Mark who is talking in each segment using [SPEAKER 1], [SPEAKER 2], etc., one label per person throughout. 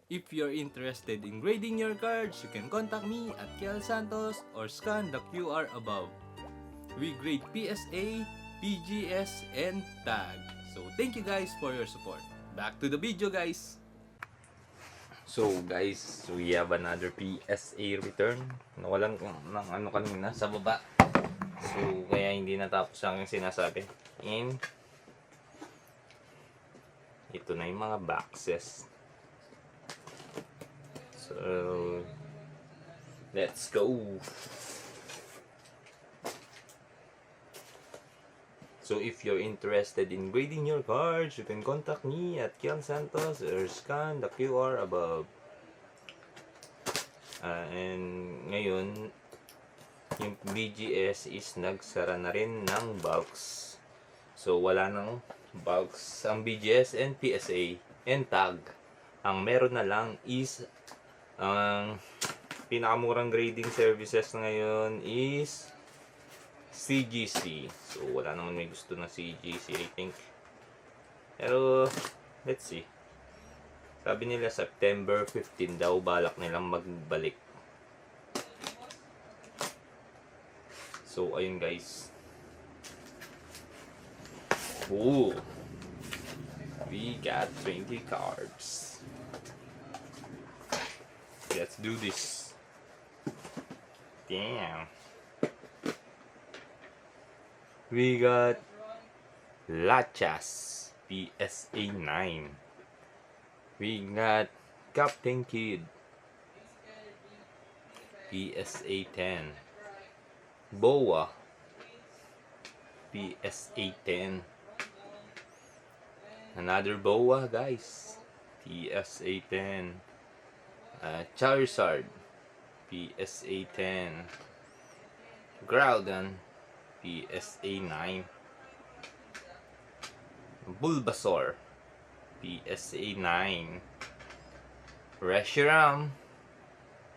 [SPEAKER 1] If you're interested in grading your cards, you can contact me at Kiel Santos or scan the QR above. We grade PSA, PGS, and TAG. So thank you guys for your support. Back to the video guys!
[SPEAKER 2] So guys, we have another PSA return. Nawalan ko ng ano kanina sa baba. So kaya hindi natapos ang sinasabi. And ito na yung mga boxes. So let's go. So if you're interested in grading your cards, you can contact me at Kiel Santos or scan the QR above. And ngayon, yung BGS is nagsara na rin ng box. So wala nang box ang BGS and PSA and tag. Ang meron na lang is ang pinakamurang grading services ngayon is CGC. So wala naman may gusto na CGC, I think. Pero let's see. Sabi nila September 15 daw balak nilang magbalik. So ayun guys. Ooh. We got 20 cards. Let's do this. Damn. We got Lachas PSA 9. We got Captain Kid PSA 10. Boa PSA 10. Another Boa guys. PSA 10. Charizard PSA 10. Groudon PSA 9. Bulbasaur PSA 9. Reshiram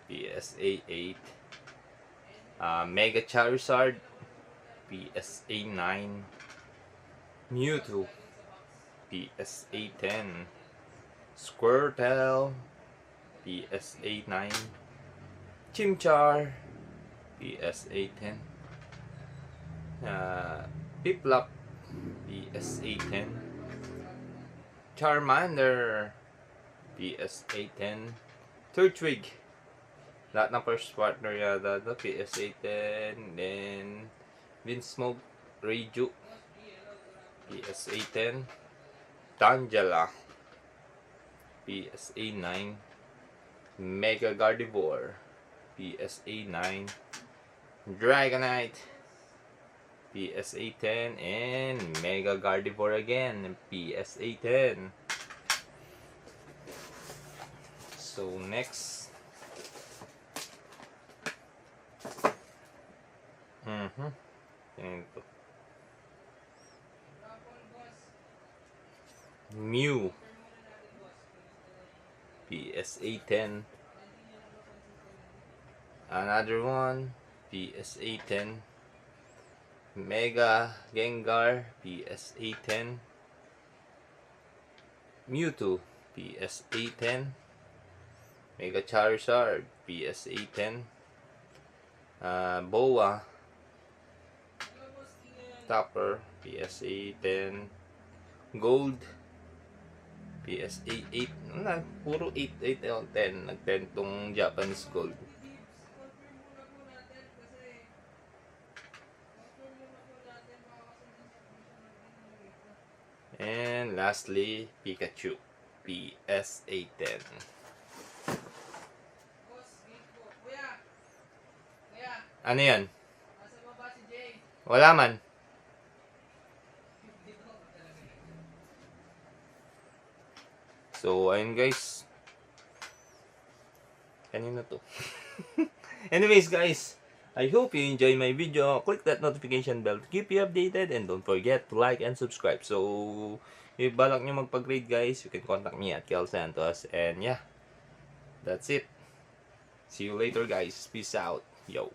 [SPEAKER 2] PSA 8. Mega Charizard PSA 9. Mewtwo PSA 10. Squirtle PSA 9. Chimchar PSA 10. Piplup PSA 10. Charmander PSA 10. Turtwig, lahat ng first partner yata the PSA 10. Then Vinsmoke Reiju PSA 10. Tangela PSA 9. Mega Gardevoir PSA 9. Dragonite PSA 10. And Mega Gardevoir again PSA 10. So next, ito. Mew PSA 10. Another one PSA 10. Mega Gengar PSA 10. Mewtwo PSA 10. Mega Charizard PSA 10. Boa Topper PSA 10. Gold PSA 8. Puro 8 o 10. Nag-10 tong Japanese Gold. And lastly, Pikachu PSA 10. Ano yan? Wala man. So, ayun guys. Kanina to. Anyways guys, I hope you enjoy my video. Click that notification bell to keep you updated. And don't forget to like and subscribe. So, if balak nyo magpag-grade guys, you can contact me at Kiel Santos. And yeah, that's it. See you later guys. Peace out. Yo.